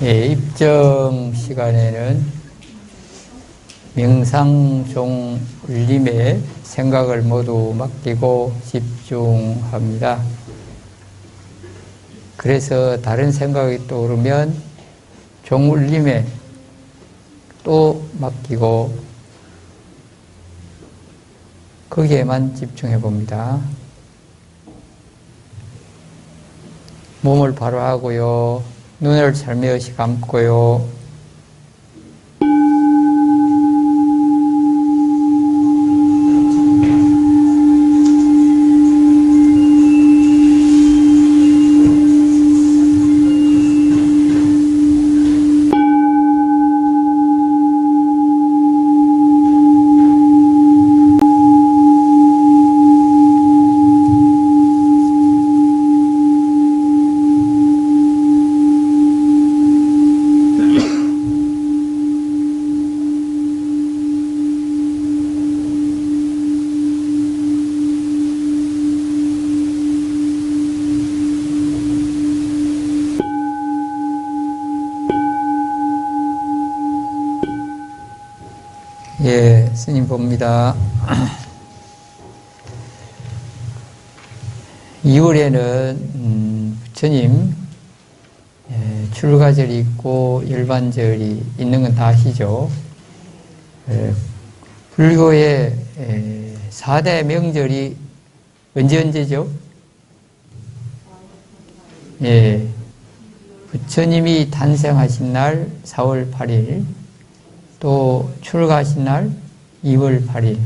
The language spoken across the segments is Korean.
예, 입정 시간에는 명상종 울림에 생각을 모두 맡기고 집중합니다. 그래서 다른 생각이 떠오르면 종 울림에 또 맡기고 거기에만 집중해 봅니다. 몸을 바로 하고요. 눈을 살며시 감고요. 예, 스님 봅니다. 2월에는 부처님 출가절이 있고 열반절이 있는 건 다 아시죠? 불교의 4대 명절이 언제죠? 예, 부처님이 탄생하신 날 4월 8일, 또 출가하신 날 2월 8일,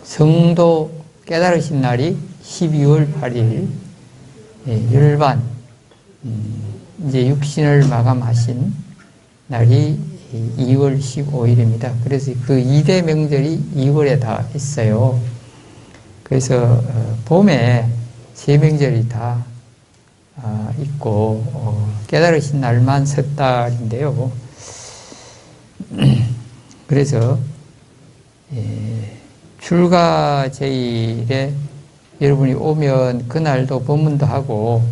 성도 깨달으신 날이 12월 8일, 열반, 이제 육신을 마감하신 날이 2월 15일입니다. 그래서 그 2대 명절이 2월에 다 있어요. 그래서 봄에 세 명절이 다 있고 깨달으신 날만 석 달인데요. 그래서 출가 제일에 여러분이 오면 그날도 법문도 하고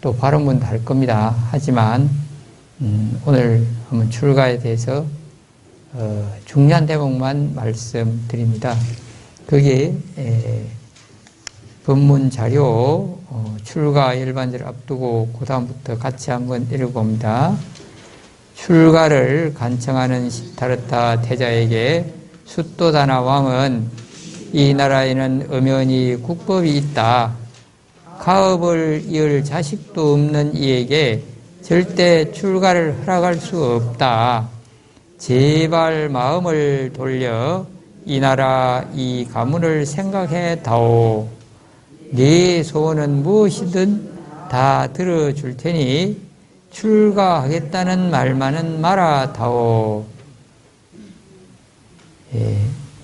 또 발언문도 할 겁니다. 하지만 오늘 한번 출가에 대해서 중요한 대목만 말씀드립니다. 거기에 법문 자료 출가 열반절 앞두고 그 다음부터 같이 한번 읽어봅니다. 출가를 간청하는 시타르타 태자에게 숫도다나 왕은 이 나라에는 엄연히 국법이 있다. 가업을 이을 자식도 없는 이에게 절대 출가를 허락할 수 없다. 제발 마음을 돌려 이 나라 이 가문을 생각해 다오. 네 소원은 무엇이든 다 들어줄 테니 출가하겠다는 말만은 말아다오.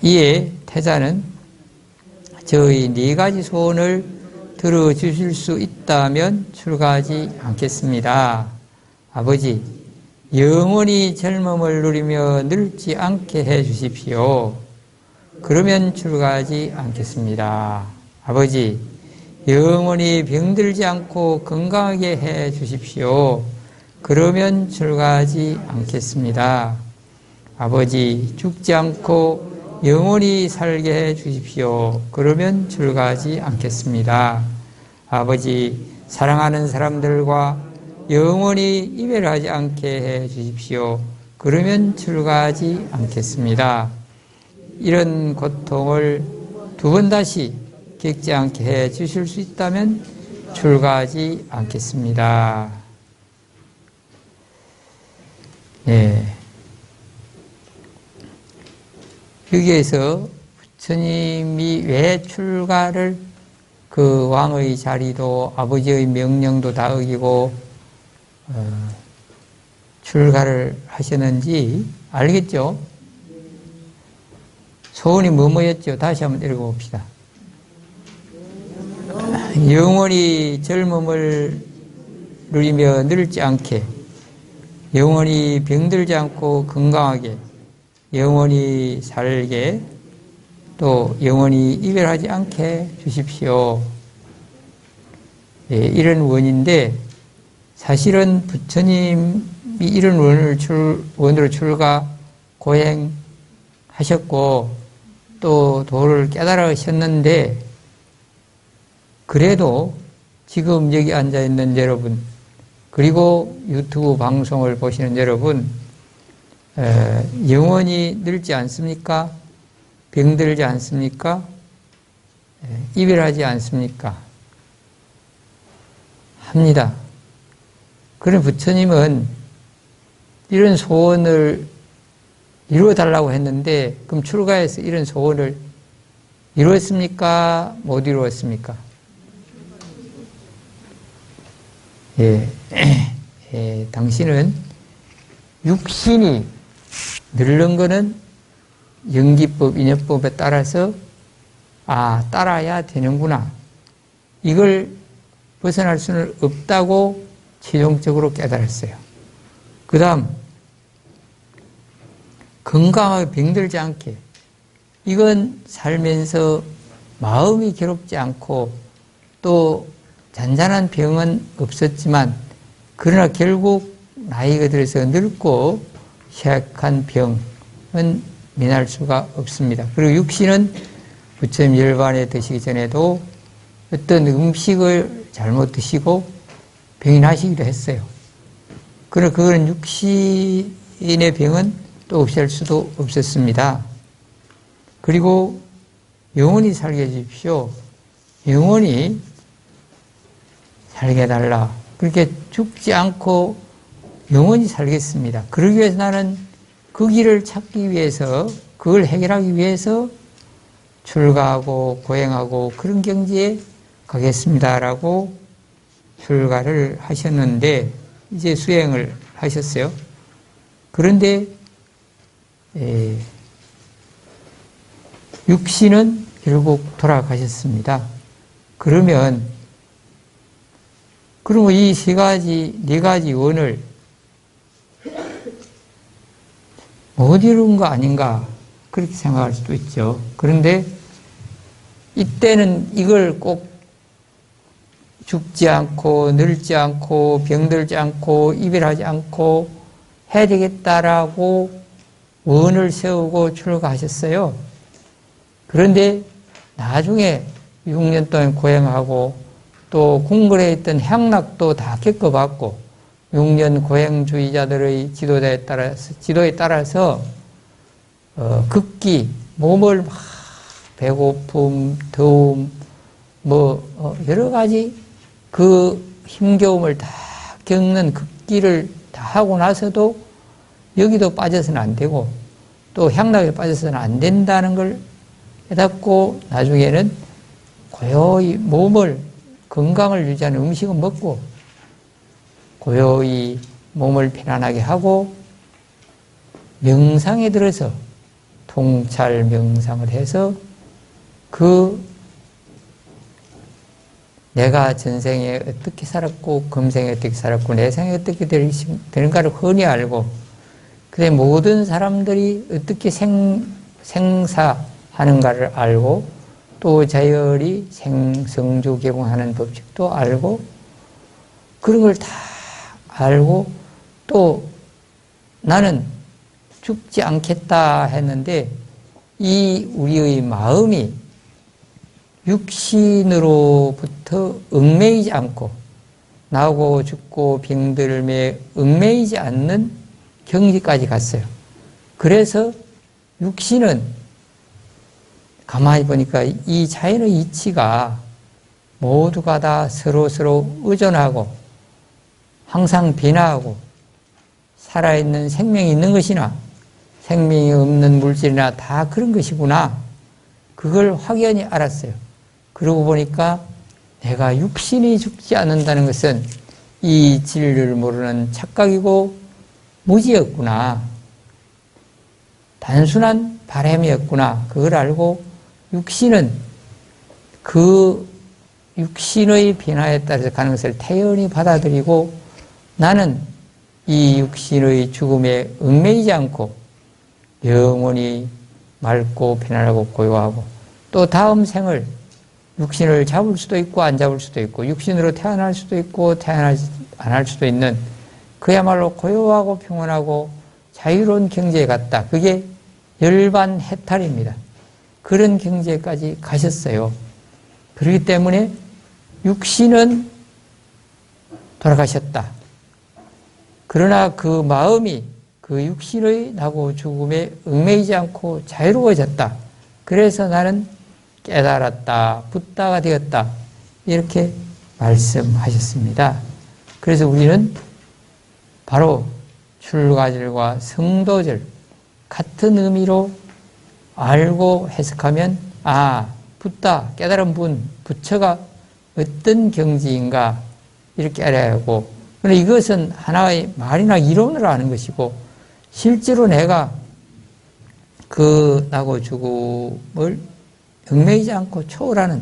이에 태자는 저희 4가지 소원을 들어주실 수 있다면 출가하지 않겠습니다. 아버지, 영원히 젊음을 누리며 늙지 않게 해 주십시오. 그러면 출가하지 않겠습니다. 아버지, 영원히 병들지 않고 건강하게 해 주십시오. 그러면 출가하지 않겠습니다. 아버지, 죽지 않고 영원히 살게 해 주십시오. 그러면 출가하지 않겠습니다. 아버지, 사랑하는 사람들과 영원히 이별하지 않게 해 주십시오. 그러면 출가하지 않겠습니다. 이런 고통을 2번 다시 겪지 않게 해 주실 수 있다면 출가하지 않겠습니다. 여기에서 부처님이 왜 출가를 그 왕의 자리도 아버지의 명령도 다 어기고 출가를 하셨는지 알겠죠? 소원이 뭐였죠? 다시 한번 읽어봅시다. 영원히 젊음을 누리며 늙지 않게, 영원히 병들지 않고 건강하게, 영원히 살게, 또 영원히 이별하지 않게 주십시오. 이런 원인데 사실은 부처님이 이런 원으로 출가 고행하셨고 또 도를 깨달으셨는데 그래도 지금 여기 앉아있는 여러분 그리고 유튜브 방송을 보시는 여러분 영원히 늙지 않습니까? 병들지 않습니까? 이별하지 않습니까? 합니다. 그런 부처님은 이런 소원을 이루어달라고 했는데 그럼 출가해서 이런 소원을 이루었습니까? 못 이루었습니까? 당신은 육신이 늙는 거는 연기법, 인연법에 따라서 따라야 되는구나. 이걸 벗어날 수는 없다고 최종적으로 깨달았어요. 그 다음 건강하게 병들지 않게 이건 살면서 마음이 괴롭지 않고 또 잔잔한 병은 없었지만 그러나 결국 나이가 들어서 늙고 쇠약한 병은 면할 수가 없습니다. 그리고 육신은 부처님 열반에 드시기 전에도 어떤 음식을 잘못 드시고 병이 나시기도 했어요. 그러나 그거는 육신의 병은 또 없앨 수도 없었습니다. 그리고 영원히 살게 해주십시오. 영원히 살게 해달라. 그렇게 죽지 않고 영원히 살겠습니다. 그러기 위해서 나는 그 길을 찾기 위해서 그걸 해결하기 위해서 출가하고 고행하고 그런 경지에 가겠습니다라고 출가를 하셨는데 이제 수행을 하셨어요. 그런데 육신은 결국 돌아가셨습니다. 그러면 이 네 가지 원을 못 이룬 거 아닌가 그렇게 생각할 수도 있죠. 그런데 이때는 이걸 꼭 죽지 않고 늙지 않고 병들지 않고 이별하지 않고 해야 되겠다라고 원을 세우고 출가하셨어요. 그런데 나중에 6년 동안 고행하고 또 궁궐에 있던 향락도 다 겪어봤고 6년 고행주의자들의 지도에 따라서 극기 몸을 막 배고픔, 더움 여러 가지 그 힘겨움을 다 겪는 극기를 다 하고 나서도 여기도 빠져서는 안 되고 또 향락에 빠져서는 안 된다는 걸 깨닫고 나중에는 고요히 건강을 유지하는 음식은 먹고 고요히 몸을 편안하게 하고 명상에 들어서 통찰 명상을 해서 내가 전생에 어떻게 살았고 금생에 어떻게 살았고 내생에 어떻게 되는가를 흔히 알고 그래 모든 사람들이 어떻게 생사하는가를 알고 또 자열이 생성주 개공하는 법칙도 알고 그런 걸 다 알고 또 나는 죽지 않겠다 했는데 이 우리의 마음이 육신으로부터 얽매이지 않고 나오고 죽고 병들매 얽매이지 않는 경지까지 갔어요. 그래서 육신은 가만히 보니까 이 자연의 이치가 모두가 다 서로 의존하고 항상 변화하고 살아있는 생명이 있는 것이나 생명이 없는 물질이나 다 그런 것이구나. 그걸 확연히 알았어요. 그러고 보니까 내가 육신이 죽지 않는다는 것은 이 진리를 모르는 착각이고 무지였구나. 단순한 바람이었구나. 그걸 알고 육신은 그 육신의 변화에 따라서 가는 것을 태연히 받아들이고 나는 이 육신의 죽음에 얽매이지 않고 영원히 맑고 편안하고 고요하고 또 다음 생을 육신을 잡을 수도 있고 안 잡을 수도 있고 육신으로 태어날 수도 있고 태어나지 안 할 수도 있는 그야말로 고요하고 평온하고 자유로운 경지에 갔다. 그게 열반해탈입니다. 그런 경지에까지 가셨어요. 그렇기 때문에 육신은 돌아가셨다. 그러나 그 마음이 그 육신의 나고 죽음에 얽매이지 않고 자유로워졌다. 그래서 나는 깨달았다. 붓다가 되었다. 이렇게 말씀하셨습니다. 그래서 우리는 바로 출가절과 성도절 같은 의미로 알고 해석하면 붓다, 깨달은 분, 부처가 어떤 경지인가 이렇게 알아야 하고 그런데 이것은 하나의 말이나 이론으로 아는 것이고 실제로 내가 그 나고 죽음을 얽매이지 않고 초월하는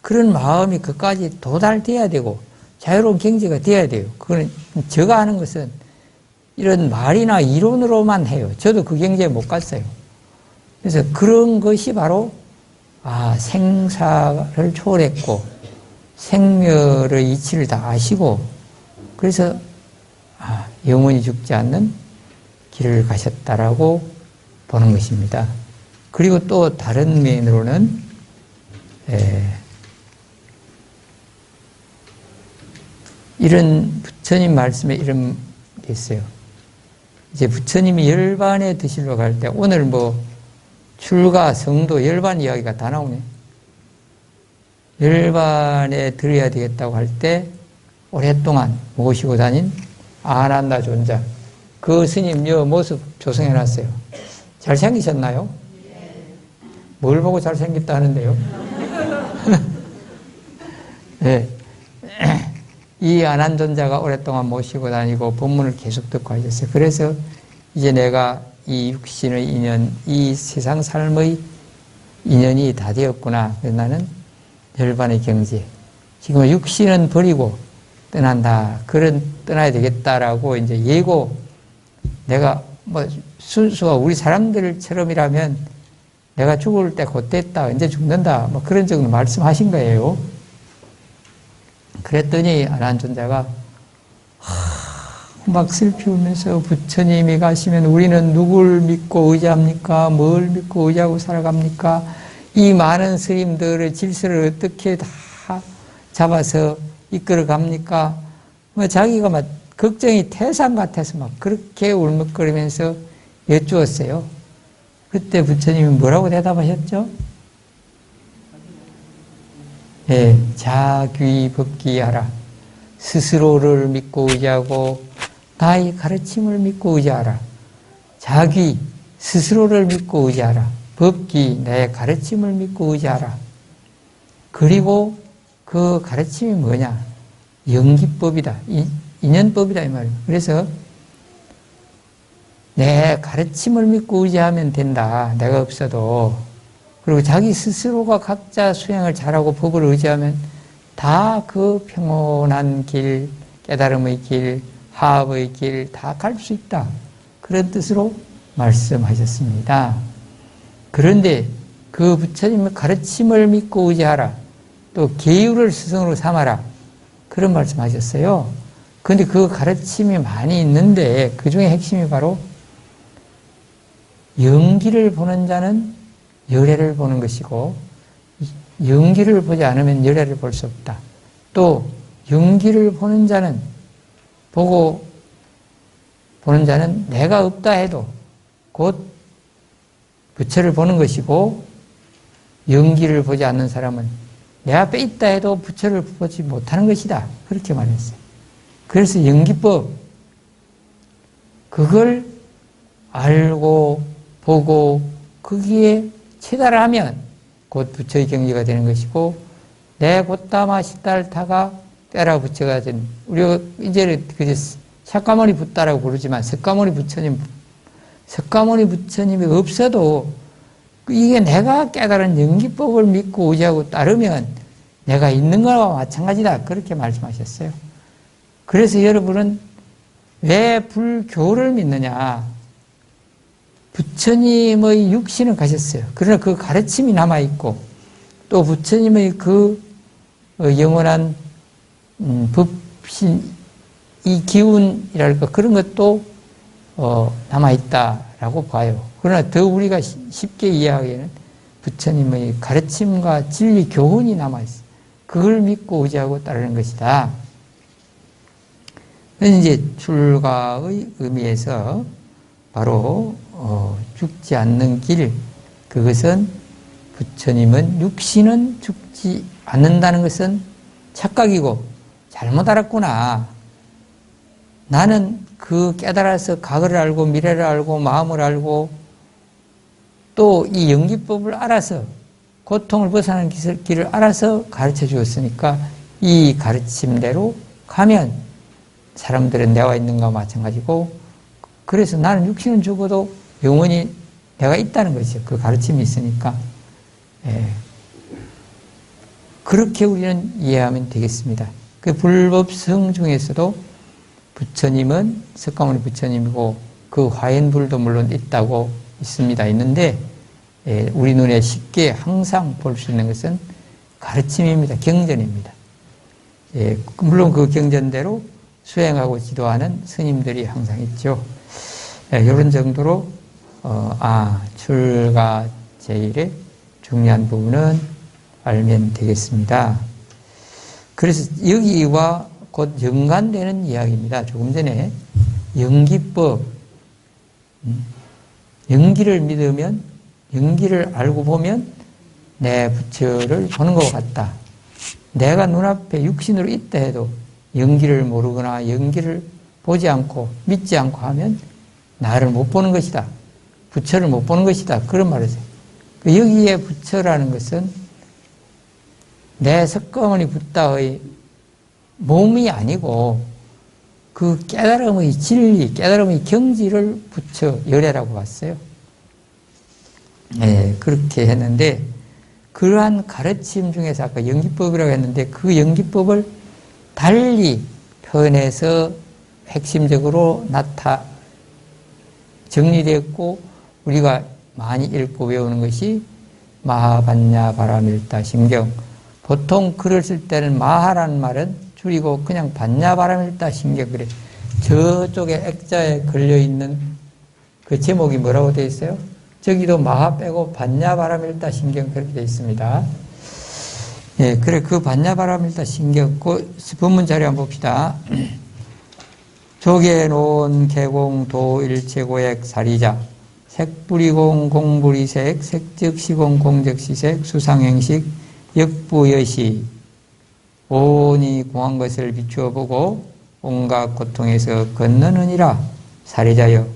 그런 마음이 그까지 도달돼야 되고 자유로운 경지가 돼야 돼요. 그거는 제가 하는 것은 이런 말이나 이론으로만 해요. 저도 그 경지에 못 갔어요. 그래서 그런 것이 바로 생사를 초월했고 생멸의 이치를 다 아시고 그래서 영원히 죽지 않는 길을 가셨다라고 보는 것입니다. 그리고 또 다른 면으로는 이런 부처님 말씀에 이런 게 있어요. 이제 부처님이 열반에 드시러 갈 때 오늘 출가, 성도, 열반 이야기가 다 나오네. 열반에 들어야 되겠다고 할 때 오랫동안 모시고 다닌 아난다 존자 그 스님 모습 조성해놨어요. 잘생기셨나요? 뭘 보고 잘생겼다 하는데요? 네. 이 아난존자가 오랫동안 모시고 다니고 법문을 계속 듣고 하셨어요. 그래서 이제 내가 이 육신의 인연, 이 세상 삶의 인연이 다 되었구나. 그래서 나는 열반의 경지. 지금 육신은 버리고 떠난다. 떠나야 되겠다라고 이제 예고, 내가 순수가 우리 사람들처럼이라면 내가 죽을 때 곧 됐다. 언제 죽는다. 그런 정도 말씀하신 거예요. 그랬더니 아난존자가 막 슬피 울면서 부처님이 가시면 우리는 누굴 믿고 의지합니까? 뭘 믿고 의지하고 살아갑니까? 이 많은 스님들의 질서를 어떻게 다 잡아서 이끌어 갑니까? 자기가 막 걱정이 태산 같아서 막 그렇게 울먹거리면서 여쭈었어요. 그때 부처님이 뭐라고 대답하셨죠? 자귀법기하라. 스스로를 믿고 의지하고 나의 가르침을 믿고 의지하라. 자귀, 스스로를 믿고 의지하라. 법기, 내 가르침을 믿고 의지하라. 그리고 그 가르침이 뭐냐? 연기법이다. 인연법이다 이 말이에요. 그래서 내 가르침을 믿고 의지하면 된다. 내가 없어도. 그리고 자기 스스로가 각자 수행을 잘하고 법을 의지하면 다 그 평온한 길, 깨달음의 길, 화합의 길 다 갈 수 있다. 그런 뜻으로 말씀하셨습니다. 그런데 그 부처님의 가르침을 믿고 의지하라. 또 계율을 스승으로 삼아라. 그런 말씀하셨어요. 그런데 그 가르침이 많이 있는데 그 중에 핵심이 바로 연기를 보는 자는 열애를 보는 것이고 연기를 보지 않으면 열애를 볼 수 없다. 또 연기를 보는 자는 보는 자는 내가 없다 해도 곧 부처를 보는 것이고 연기를 보지 않는 사람은 내 앞에 있다 해도 부처를 보지 못하는 것이다. 그렇게 말했어요. 그래서 연기법 그걸 알고 보고 거기에 체달하면 곧 부처의 경지가 되는 것이고 내 곧다마 시달타가 때라 부처가 된 우리가 이제는 석가모니 붓다라고 부르지만 석가모니 부처님이 없어도 이게 내가 깨달은 연기법을 믿고 의지하고 따르면 내가 있는 거와 마찬가지다. 그렇게 말씀하셨어요. 그래서 여러분은 왜 불교를 믿느냐? 부처님의 육신은 가셨어요. 그러나 그 가르침이 남아있고 또 부처님의 그 영원한 법신 이 기운이랄까 그런 것도 남아있다라고 봐요. 그러나 더 우리가 쉽게 이해하기에는 부처님의 가르침과 진리 교훈이 남아있어요. 그걸 믿고 의지하고 따르는 것이다. 그래서 이제 출가의 의미에서 바로 죽지 않는 길, 그것은 부처님은 육신은 죽지 않는다는 것은 착각이고 잘못 알았구나. 나는 그 깨달아서 과거를 알고 미래를 알고 마음을 알고 또 이 연기법을 알아서 고통을 벗어나는 길을 알아서 가르쳐 주었으니까 이 가르침대로 가면 사람들은 내가 있는 것과 마찬가지고 그래서 나는 육신은 죽어도 영원히 내가 있다는 거죠. 그 가르침이 있으니까. 예. 그렇게 우리는 이해하면 되겠습니다. 그 불법성 중에서도 부처님은 석가모니 부처님이고 그 화연불도 물론 있다고 있는데 우리 눈에 쉽게 항상 볼 수 있는 것은 가르침입니다. 경전입니다. 물론 그 경전대로 수행하고 지도하는 스님들이 항상 있죠. 이런 정도로 출가 제일의 중요한 부분은 알면 되겠습니다. 그래서 여기와 곧 연관되는 이야기입니다. 조금 전에 연기법, 연기를 믿으면 연기를 알고 보면 내 부처를 보는 것 같다. 내가 눈앞에 육신으로 있다 해도 연기를 모르거나 연기를 보지 않고 믿지 않고 하면 나를 못 보는 것이다. 부처를 못 보는 것이다. 그런 말을 해요. 여기에 부처라는 것은 내 석가모니 붓다의 몸이 아니고 그 깨달음의 진리, 깨달음의 경지를 부처 열애라고 봤어요. 그렇게 했는데 그러한 가르침 중에서 아까 연기법이라고 했는데 그 연기법을 달리 표현해서 핵심적으로 정리되었고 우리가 많이 읽고 외우는 것이 마하반야 바라밀다 심경. 보통 글을 쓸 때는 마하라는 말은 줄이고 그냥 반야 바라밀다 심경 그래. 저쪽에 액자에 걸려있는 그 제목이 뭐라고 되어 있어요? 저기도 마하 빼고 반야 바라밀다 심경 그렇게 되어 있습니다. 그래 그 반야 바라밀다 심경 그 본문 자료 한번 봅시다. 조계놓은 개공 도일체고액 사리자 색불이공 공불이색 색즉시공 공적시색 수상행식 역부여시 온이 공한 것을 비추어 보고 온갖 고통에서 건너느니라. 사리자여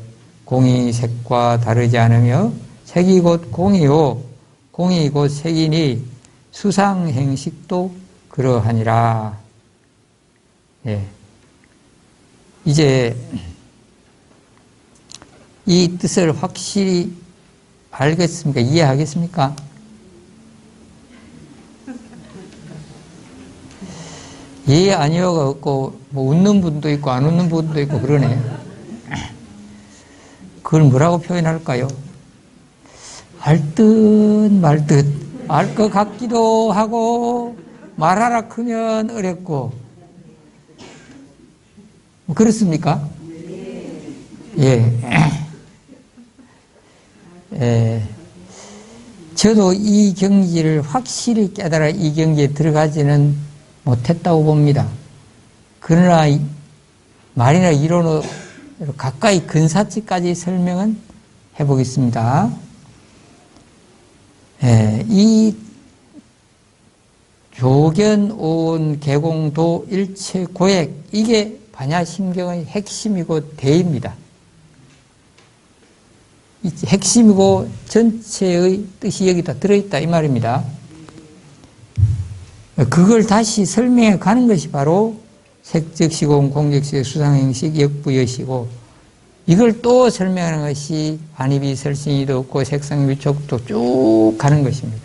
공이 색과 다르지 않으며 색이 곧 공이요 공이 곧 색이니 수상행식도 그러하니라. 이제 이 뜻을 확실히 알겠습니까? 이해하겠습니까? 예, 아니요가 없고, 뭐, 웃는 분도 있고, 안 웃는 분도 있고, 그러네. 그걸 뭐라고 표현할까요? 알 듯, 말 듯, 알 것 같기도 하고, 말하라 크면 어렵고, 그렇습니까? 저도 이 경지를 확실히 깨달아 이 경지에 들어가지는 못했다고 봅니다. 그러나 말이나 이론으로 가까이 근사치까지 설명은 해보겠습니다. 이 조견온 개공도 일체 고액 이게 반야심경의 핵심이고 대입니다. 핵심이고 전체의 뜻이 여기다 들어있다 이 말입니다. 그걸 다시 설명해 가는 것이 바로 색적시공, 공적시공, 수상행식, 역부여시고 이걸 또 설명하는 것이 반입이 설신이도 없고 색상위촉도 쭉 가는 것입니다.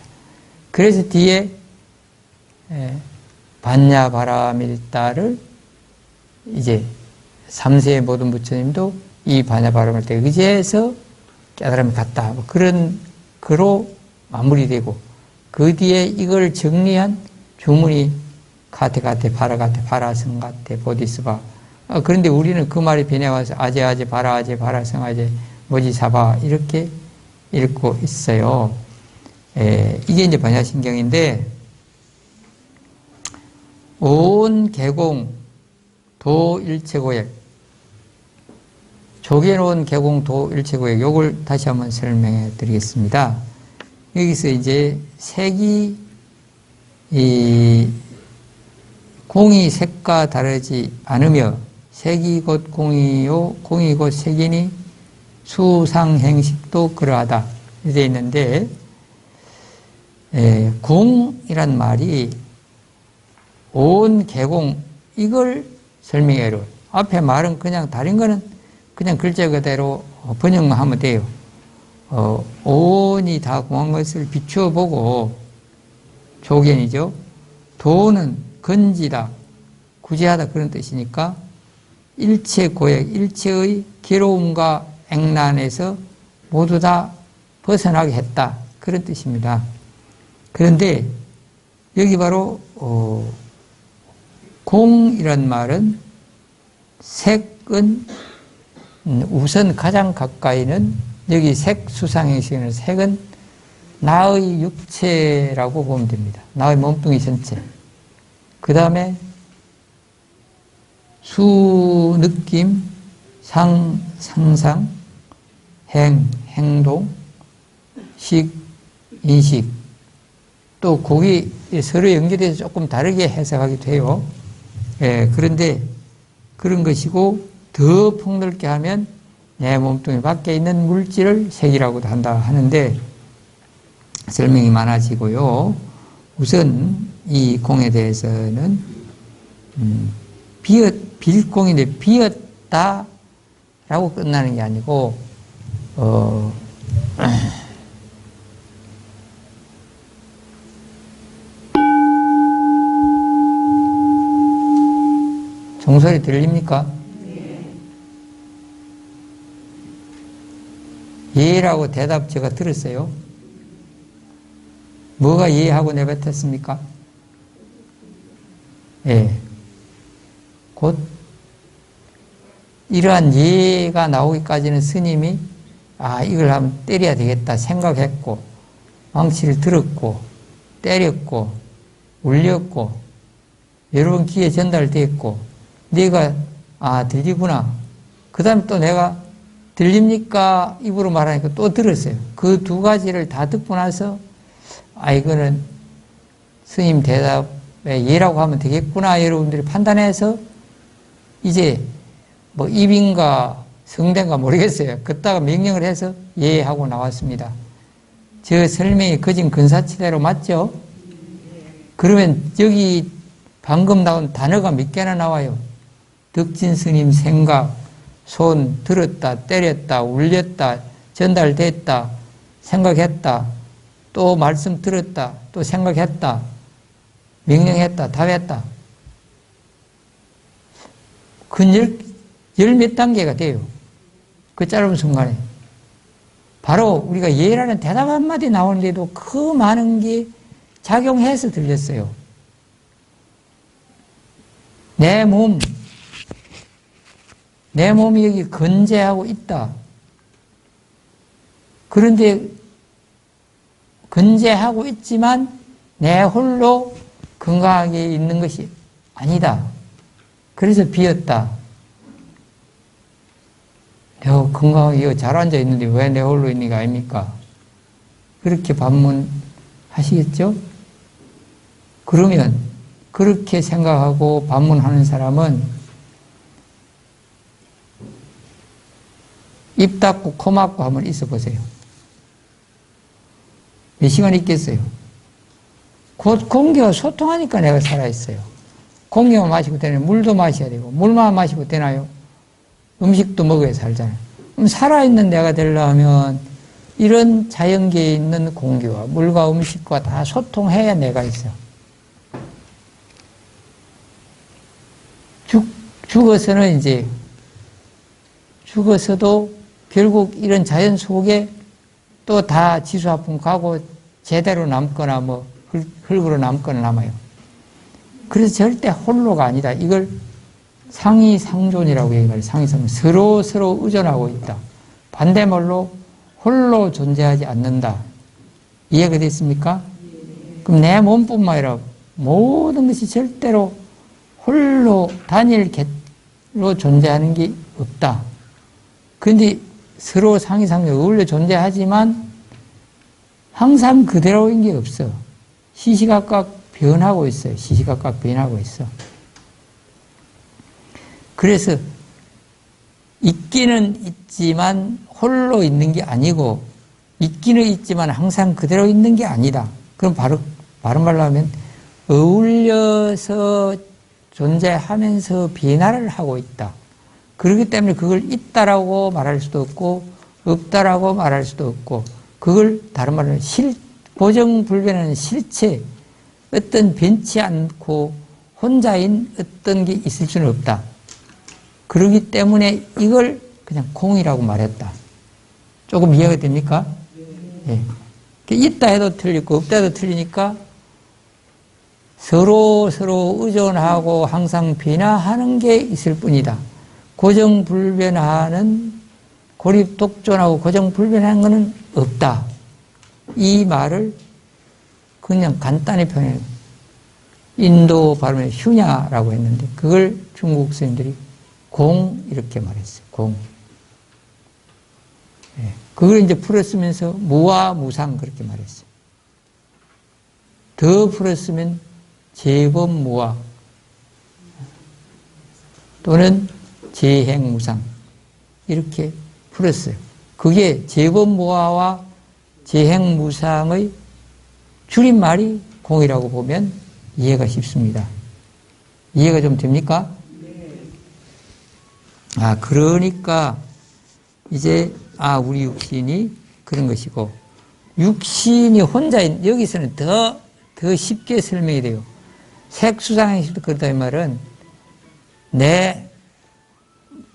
그래서 뒤에 반야바라밀다를 이제 3세의 모든 부처님도 이 반야바라밀다 의지해서 깨달음이 같다. 그런 거로 마무리되고 그 뒤에 이걸 정리한 주문이 가테 바라가테 바라성가테 보디스바. 그런데 우리는 그 말이 변해와서 아제 바라성아제 모지사바 이렇게 읽고 있어요. 이게 이제 반야신경인데, 온 개공 도일체고액, 조개놓은 개공 도일체고액, 요걸 다시 한번 설명해 드리겠습니다. 여기서 이제 색이, 공이 색과 다르지 않으며 색이 곧 공이요 공이 곧 색이니 수상행식도 그러하다 이렇게 있는데, 공이란 말이 온 개공 이걸 설명해요. 앞에 말은 그냥 다른 거는 그냥 글자 그대로 번역만 하면 돼요. 온이 다 공한 것을 비추어 보고 조견이죠. 도는 건지다, 구제하다 그런 뜻이니까 일체 고액, 일체의 괴로움과 액난에서 모두 다 벗어나게 했다 그런 뜻입니다. 그런데 여기 바로 공이란 말은 색은 우선 가장 가까이는 여기 색 수상행식에는 색은 나의 육체라고 보면 됩니다. 나의 몸뚱이 전체. 그 다음에 수, 느낌, 상, 상상, 행동, 식, 인식. 또 곡이 서로 연결해서 조금 다르게 해석하기도 해요. 그런데 그런 것이고, 더 폭넓게 하면 내 몸뚱이 밖에 있는 물질을 색이라고도 한다 하는데 설명이 많아지고요. 우선 이 공에 대해서는 빌공인데 비었다라고 끝나는 게 아니고 종소리 들립니까? 예라고 대답 제가 들었어요. 뭐가 예하고 내뱉었습니까? 예. 곧 이러한 예가 나오기까지는 스님이 이걸 한번 때려야 되겠다 생각했고, 망치를 들었고, 때렸고, 울렸고, 여러 번 귀에 전달됐고, 내가 들리구나. 그 다음에 또 내가 들립니까? 입으로 말하니까 또 들었어요. 그 두 가지를 다 듣고 나서 이거는 스님 대답에 예라고 하면 되겠구나 여러분들이 판단해서 이제 뭐 입인가 성대인가 모르겠어요. 그따가 명령을 해서 예하고 나왔습니다. 저 설명이 거진 근사치대로 맞죠? 그러면 여기 방금 나온 단어가 몇 개나 나와요? 덕진 스님 생각, 손, 들었다, 때렸다, 울렸다, 전달됐다, 생각했다, 또 말씀 들었다, 또 생각했다, 명령했다, 답했다. 근 열 몇 단계가 돼요. 그 짧은 순간에. 바로 우리가 예라는 대답 한마디 나오는데도 그 많은 게 작용해서 들렸어요. 내 몸이 여기 건재하고 있다. 그런데 건재하고 있지만 내 홀로 건강하게 있는 것이 아니다. 그래서 비었다. 내가 건강하게 잘 앉아 있는데 왜 내 홀로 있는 게 아닙니까? 그렇게 반문하시겠죠? 그러면 그렇게 생각하고 반문하는 사람은 입 닫고 코 막고 한번 있어 보세요. 몇 시간 있겠어요? 곧 공기와 소통하니까 내가 살아있어요. 공기만 마시고 되나요? 물도 마셔야 되고, 물만 마시고 되나요? 음식도 먹어야 살잖아요. 그럼 살아있는 내가 되려면 이런 자연계에 있는 공기와 물과 음식과 다 소통해야 내가 있어요. 죽어서는 이제, 죽어서도 결국 이런 자연 속에 또 다 지수화풍 가고 제대로 남거나 뭐 흙으로 남거나 남아요. 그래서 절대 홀로가 아니다. 이걸 상이상존이라고 얘기해요. 상이상존. 서로 의존하고 있다. 반대말로 홀로 존재하지 않는다. 이해가 됐습니까? 그럼 내 몸뿐만 아니라 모든 것이 절대로 홀로 단일로 존재하는 게 없다. 그런데 서로 상이상존 어울려 존재하지만 항상 그대로인 게 없어. 시시각각 변하고 있어요. 시시각각 변하고 있어. 그래서 있기는 있지만 홀로 있는 게 아니고 있기는 있지만 항상 그대로 있는 게 아니다. 그럼 바른 말로 하면 어울려서 존재하면서 변화를 하고 있다. 그렇기 때문에 그걸 있다라고 말할 수도 없고 없다라고 말할 수도 없고 그걸 다른 말로 고정불변하는 실체 어떤 변치 않고 혼자인 어떤 게 있을 수는 없다. 그렇기 때문에 이걸 그냥 공이라고 말했다. 조금 이해가 됩니까? 예. 있다 해도 틀리고 없다 해도 틀리니까 서로 의존하고 항상 변화하는 게 있을 뿐이다. 고정불변하는 고립독존하고 고정불변하는 것은 없다. 이 말을 그냥 간단히 표현해요. 인도 발음에 휴냐라고 했는데 그걸 중국 스님들이 공 이렇게 말했어요. 공. 예. 그걸 이제 풀었으면서 무와 무상 그렇게 말했어요. 더 풀었으면 재범무와 또는 재행무상 이렇게 풀었어요. 그게 재범무화와 재행무상의 줄임말이 공이라고 보면 이해가 쉽습니다. 이해가 좀 됩니까? 그러니까 이제 우리 육신이 그런 것이고 육신이 혼자인 여기서는 더 쉽게 설명이 돼요. 색수상행식도 그렇다 이 말은 내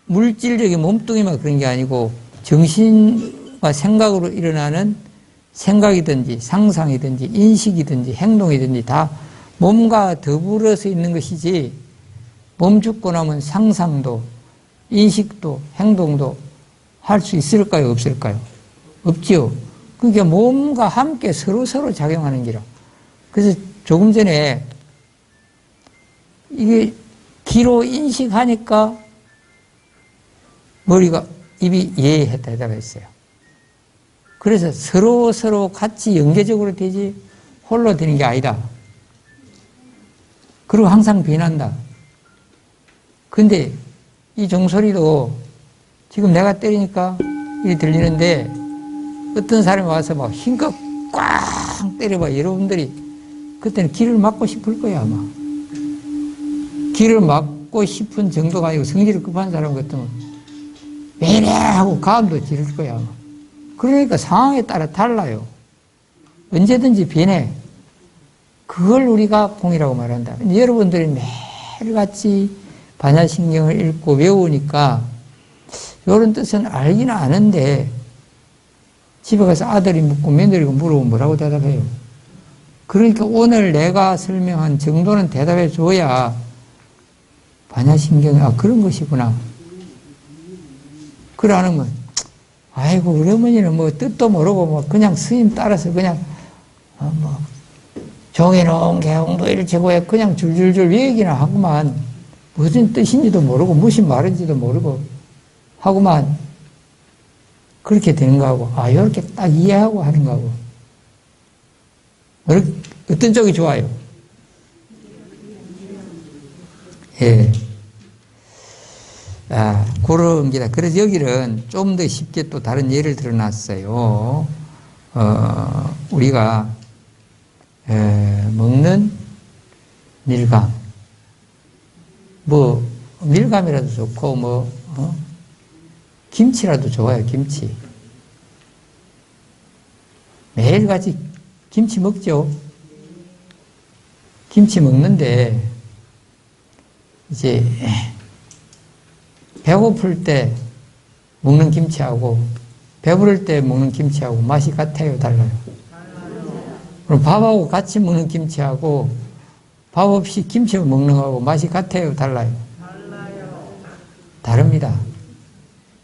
물질적인 몸뚱이만 그런 게 아니고 정신과 생각으로 일어나는 생각이든지 상상이든지 인식이든지 행동이든지 다 몸과 더불어서 있는 것이지 몸 죽고 나면 상상도 인식도 행동도 할 수 있을까요? 없을까요? 없지요. 그러니까 몸과 함께 서로 작용하는 기라. 그래서 조금 전에 이게 귀로 인식하니까 입이 했다 대답했어요. 그래서 서로 같이 연계적으로 되지 홀로 되는 게 아니다. 그리고 항상 변한다. 근데 이 종소리도 지금 내가 때리니까 이게 들리는데 어떤 사람이 와서 막 힘껏 꽉 때려봐. 여러분들이 그때는 귀를 막고 싶을 거야 아마. 귀를 막고 싶은 정도가 아니고 성질이 급한 사람 같으면 왜 이래 하고 가음도 지를 거야 아마. 그러니까 상황에 따라 달라요. 언제든지 변해. 그걸 우리가 공이라고 말한다. 여러분들이 매일같이 반야신경을 읽고 외우니까 이런 뜻은 알기는 아는데 집에 가서 아들이 묻고 며느리가 물어보면 뭐라고 대답해요? 그러니까 오늘 내가 설명한 정도는 대답해 줘야 반야신경이 그런 것이구나. 그래 안 하면 아이고 우리 어머니는 뭐 뜻도 모르고 뭐 그냥 스님 따라서 그냥 종이농 개홍도 일체고에 그냥 줄줄줄 얘기나 하고만 무슨 뜻인지도 모르고 무슨 말인지도 모르고 하고만 그렇게 되는 거하고 이렇게 딱 이해하고 하는 거하고 어떤 쪽이 좋아요? 예. 그런 기다. 그래서 여기는 좀 더 쉽게 또 다른 예를 들어놨어요. 우리가 먹는 밀감, 밀감이라도 좋고 김치라도 좋아요. 김치. 매일같이 김치 먹죠. 김치 먹는데 이제 배고플 때 먹는 김치하고 배부를 때 먹는 김치하고 맛이 같아요? 달라요? 그럼 밥하고 같이 먹는 김치하고 밥 없이 김치 먹는 거하고 맛이 같아요, 달라요? 다릅니다.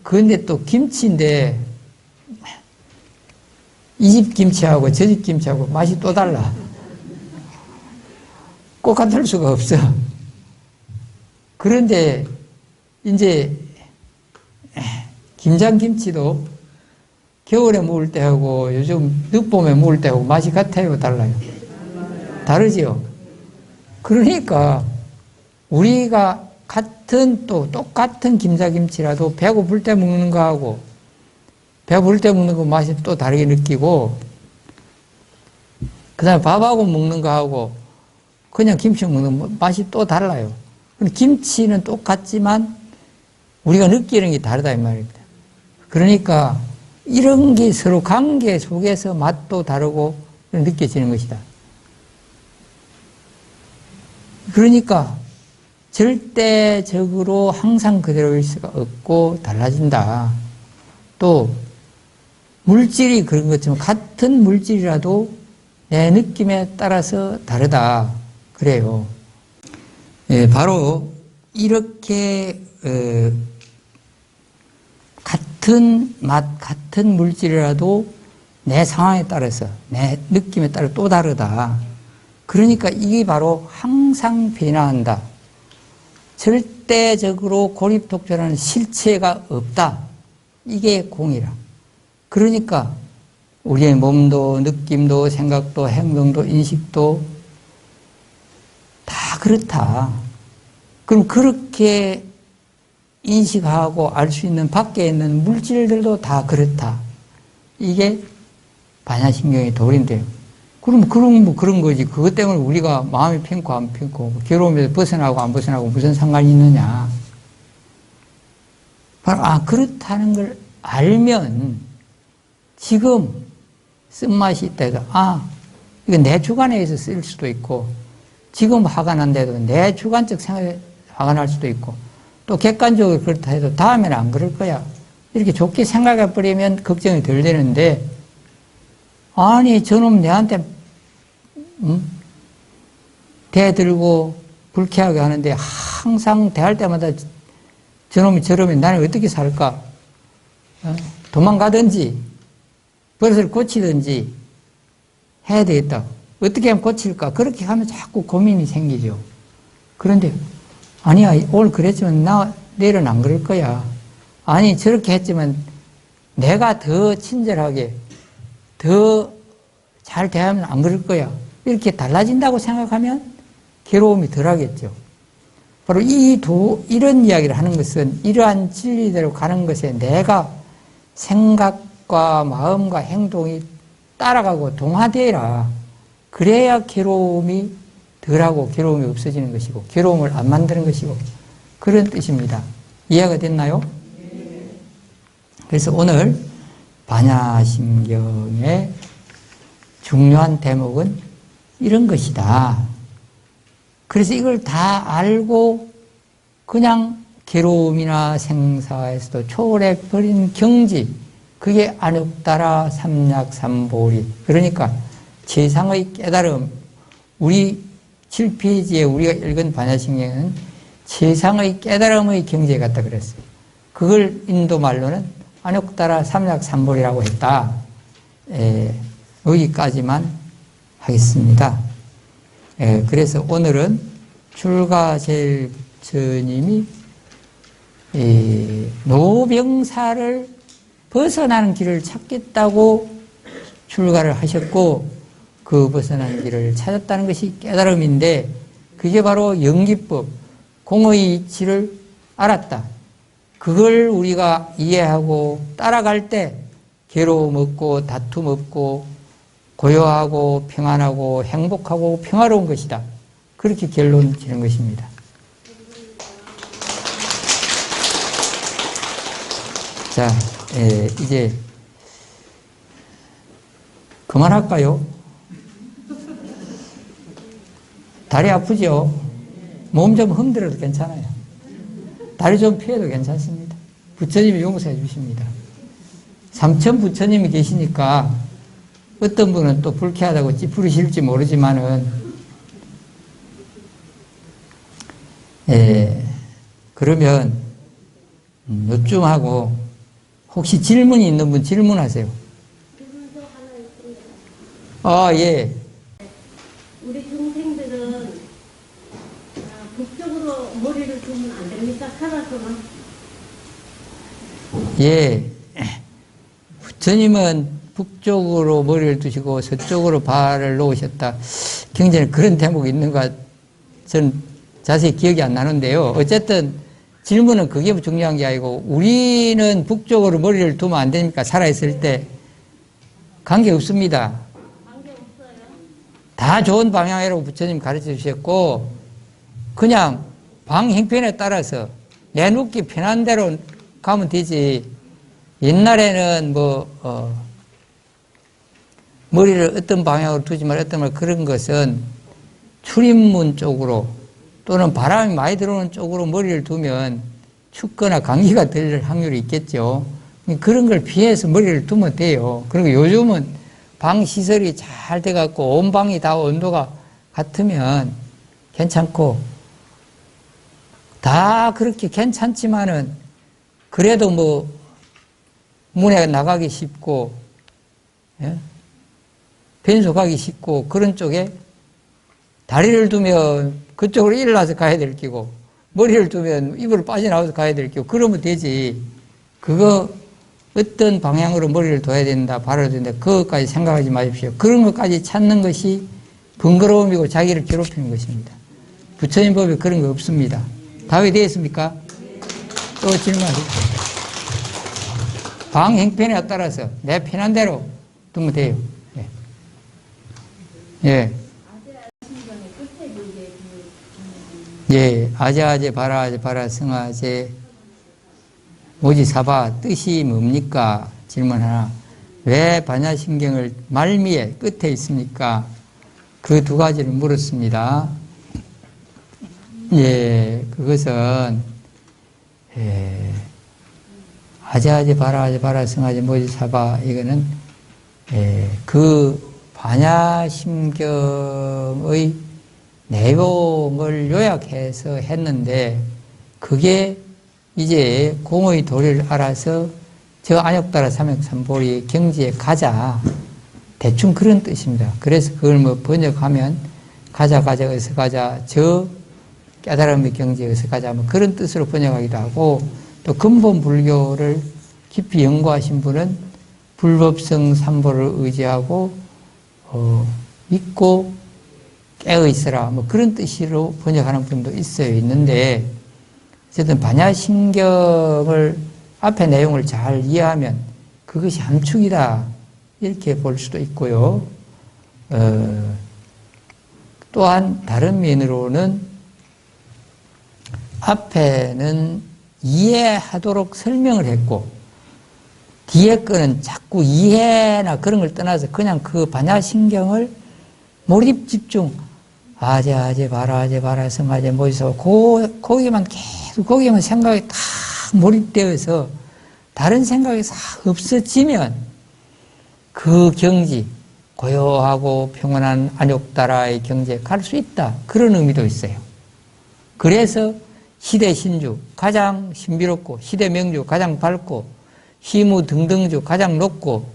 그런데 또 김치인데 이 집 김치하고 저 집 김치하고 맛이 또 달라. 꼭 같을 수가 없어. 그런데 이제 김장김치도 겨울에 먹을 때하고 요즘 늦봄에 먹을 때하고 맛이 같아요, 달라요? 다르지요? 그러니까 우리가 또 똑같은 김장김치라도 배고플 때 먹는 거하고 배부를 때 먹는 거 맛이 또 다르게 느끼고, 그 다음에 밥하고 먹는 거하고 그냥 김치 먹는 맛이 또 달라요. 김치는 똑같지만 우리가 느끼는 게 다르다 이 말입니다. 그러니까 이런 게 서로 관계 속에서 맛도 다르고 느껴지는 것이다. 그러니까 절대적으로 항상 그대로일 수가 없고 달라진다. 또 물질이 그런 것처럼 같은 물질이라도 내 느낌에 따라서 다르다. 그래요. 예, 바로 이렇게 같은 맛, 같은 물질이라도 내 상황에 따라서, 내 느낌에 따라 또 다르다. 그러니까 이게 바로 항상 변화한다. 절대적으로 고립독존하는 실체가 없다. 이게 공이라. 그러니까 우리의 몸도 느낌도 생각도 행동도 인식도 다 그렇다. 그럼 그렇게 인식하고 알 수 있는 밖에 있는 물질들도 다 그렇다. 이게 반야신경의 도리인데요. 그럼 그런 거지. 그것 때문에 우리가 마음이 편고 안 편고 괴로움에서 벗어나고 안 벗어나고 무슨 상관이 있느냐. 바로 그렇다는 걸 알면 지금 쓴맛이 있다 해도 이거 내 주관에 의해서 쓸 수도 있고 지금 화가 난데도 내 주관적 생각에 화가 날 수도 있고 또 객관적으로 그렇다 해도 다음에는 안 그럴 거야. 이렇게 좋게 생각해 버리면 걱정이 덜 되는데 아니 저놈 내한테 대들고 불쾌하게 하는데 항상 대할 때마다 저놈이 저러면 나는 어떻게 살까? 도망가든지 버릇을 고치든지 해야 되겠다. 어떻게 하면 고칠까? 그렇게 하면 자꾸 고민이 생기죠. 그런데 아니야 오늘 그랬지만 내일은 안 그럴 거야. 아니 저렇게 했지만 내가 더 친절하게 더 잘 대하면 안 그럴 거야. 이렇게 달라진다고 생각하면 괴로움이 덜 하겠죠. 바로 이런 이야기를 하는 것은 이러한 진리대로 가는 것에 내가 생각과 마음과 행동이 따라가고 동화되라. 그래야 괴로움이 덜하고 괴로움이 없어지는 것이고 괴로움을 안 만드는 것이고 그런 뜻입니다. 이해가 됐나요? 그래서 오늘 반야심경의 중요한 대목은 이런 것이다. 그래서 이걸 다 알고 그냥 괴로움이나 생사에서도 초월해버린 경지, 그게 안욕따라 삼약삼보리. 그러니까 최상의 깨달음, 우리 7페이지에 우리가 읽은 반야심경은 최상의 깨달음의 경지에 갔다 그랬어요. 그걸 인도 말로는 안욕따라 삼약삼보리라고 했다. 여기까지만 하겠습니다. 그래서 오늘은 출가제일부처님이 노병사를 벗어나는 길을 찾겠다고 출가를 하셨고 그 벗어나는 길을 찾았다는 것이 깨달음인데 그게 바로 연기법, 공의 이치를 알았다. 그걸 우리가 이해하고 따라갈 때 괴로움 없고 다툼 없고 고요하고 평안하고 행복하고 평화로운 것이다. 그렇게 결론 지는 것입니다. 자, 이제 그만할까요? 다리 아프죠? 몸 좀 흔들어도 괜찮아요. 다리 좀 피해도 괜찮습니다. 부처님이 용서해 주십니다. 삼천 부처님이 계시니까 어떤 분은 또 불쾌하다고 찌푸리실지 모르지만은, 그러면, 요쯤 하고, 혹시 질문이 있는 분 질문하세요. 질문도 하나 있습니다. 아, 예. 우리 중생들은 북쪽으로 머리를 두면 안 됩니까? 살아서만. 예. 부처님은 북쪽으로 머리를 두시고 서쪽으로 발을 놓으셨다. 굉장히 그런 대목이 있는가 전 자세히 기억이 안 나는데요. 어쨌든 질문은 그게 중요한 게 아니고 우리는 북쪽으로 머리를 두면 안 됩니까? 살아있을 때. 관계없습니다. 관계없어요. 다 좋은 방향이라고 부처님 가르쳐 주셨고 그냥 방 형편에 따라서 내 눕기 편한 대로 가면 되지. 옛날에는 머리를 어떤 방향으로 두지만 어떤 말 그런 것은 출입문 쪽으로 또는 바람이 많이 들어오는 쪽으로 머리를 두면 춥거나 감기가 들 확률이 있겠죠. 그런 걸 피해서 머리를 두면 돼요. 그리고 요즘은 방 시설이 잘 돼갖고 온 방이 다 온도가 같으면 괜찮고 다 그렇게 괜찮지만은 그래도 문에 나가기 쉽고 예? 변소 가기 쉽고 그런 쪽에 다리를 두면 그쪽으로 일어나서 가야 될 끼고 머리를 두면 입으로 빠져나와서 가야 될 끼고 그러면 되지. 그거 어떤 방향으로 머리를 둬야 된다, 발을 된다 그것까지 생각하지 마십시오. 그런 것까지 찾는 것이 번거로움이고 자기를 괴롭히는 것입니다. 부처님 법에 그런 거 없습니다. 답이 되었습니까? 또 질문하십시오. 방 형편에 따라서 내 편한 대로 두면 돼요. 예. 예. 예. 아제아제 바라 승아제 모지사바 뜻이 뭡니까? 질문 하나. 왜 반야신경을 말미에 끝에 있습니까? 그 두 가지를 물었습니다. 예. 그것은 아제아제 바라 승아제 모지사바 이거는 그 반야심경의 내용을 요약해서 했는데 그게 이제 공의 도리를 알아서 저 안욕따라 삼역삼보리 경지에 가자 대충 그런 뜻입니다. 그래서 그걸 번역하면 가자 어서 가자 저 깨달음의 경지에 어서 가자 그런 뜻으로 번역하기도 하고 또 근본 불교를 깊이 연구하신 분은 불법성 삼보를 의지하고 믿고 깨어 있어라 그런 뜻으로 번역하는 분도 있는데 어쨌든 반야심경을 앞에 내용을 잘 이해하면 그것이 함축이다 이렇게 볼 수도 있고요. 또한 다른 면으로는 앞에는 이해하도록 설명을 했고 뒤에 거는 자꾸 이해나 그런 걸 떠나서 그냥 그 반야심경을 몰입 집중 아제 바라 승아제 모지사바 거기만 계속 거기만 생각이 다 몰입되어서 다른 생각이 다 없어지면 그 경지 고요하고 평온한 안욕따라의 경지에 갈 수 있다 그런 의미도 있어요. 그래서 시대신주 가장 신비롭고 시대명주 가장 밝고 시무등등주 가장 높고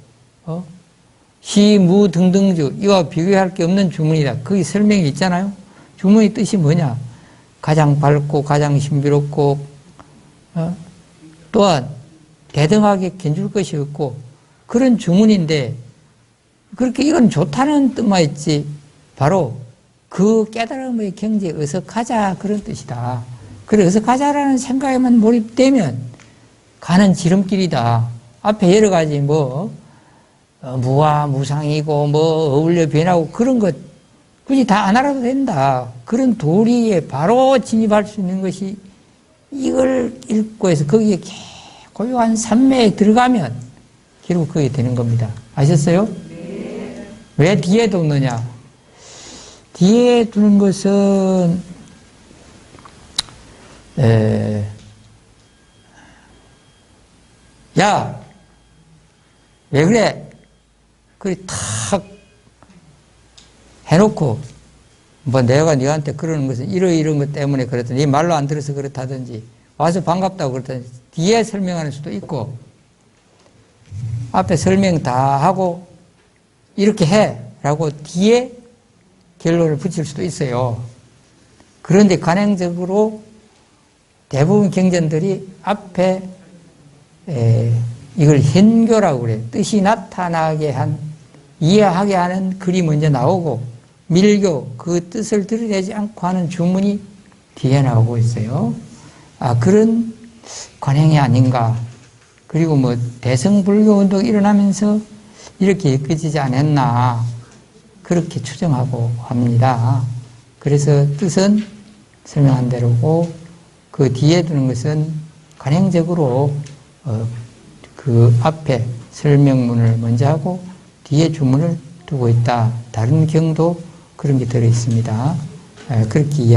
시무등등주 이와 비교할 게 없는 주문이다. 거기 설명이 있잖아요. 주문의 뜻이 뭐냐? 가장 밝고 가장 신비롭고 또한 대등하게 견줄 것이 없고 그런 주문인데 그렇게 이건 좋다는 뜻만 있지 바로 그 깨달음의 경지에 어서 가자 그런 뜻이다. 그래 어서 가자라는 생각에만 몰입되면 가는 지름길이다. 앞에 여러 가지 무와 무상이고 어울려 변하고 그런 것 굳이 다 안 알아도 된다. 그런 도리에 바로 진입할 수 있는 것이 이걸 읽고 해서 거기에 고요한 산매에 들어가면 결국 그게 되는 겁니다. 아셨어요? 네. 왜 뒤에 두느냐? 뒤에 두는 것은 야! 왜 그래? 그리 탁 해놓고 뭐 내가 너한테 그러는 것은 이런 것 때문에 그렇다든지 네 말로 안 들어서 그렇다든지 와서 반갑다고 그렇다든지 뒤에 설명하는 수도 있고 앞에 설명 다 하고 이렇게 해 라고 뒤에 결론을 붙일 수도 있어요. 그런데 관행적으로 대부분 경전들이 앞에 이걸 현교라고 그래요. 뜻이 나타나게 한 이해하게 하는 글이 먼저 나오고 밀교 그 뜻을 드러내지 않고 하는 주문이 뒤에 나오고 있어요. 그런 관행이 아닌가. 그리고 뭐 대성불교 운동이 일어나면서 이렇게 엮어지지 않았나 그렇게 추정하고 합니다. 그래서 뜻은 설명한 대로고 그 뒤에 두는 것은 관행적으로 그 앞에 설명문을 먼저 하고 뒤에 주문을 두고 있다. 다른 경도 그런 게 들어 있습니다. 그렇게 이야기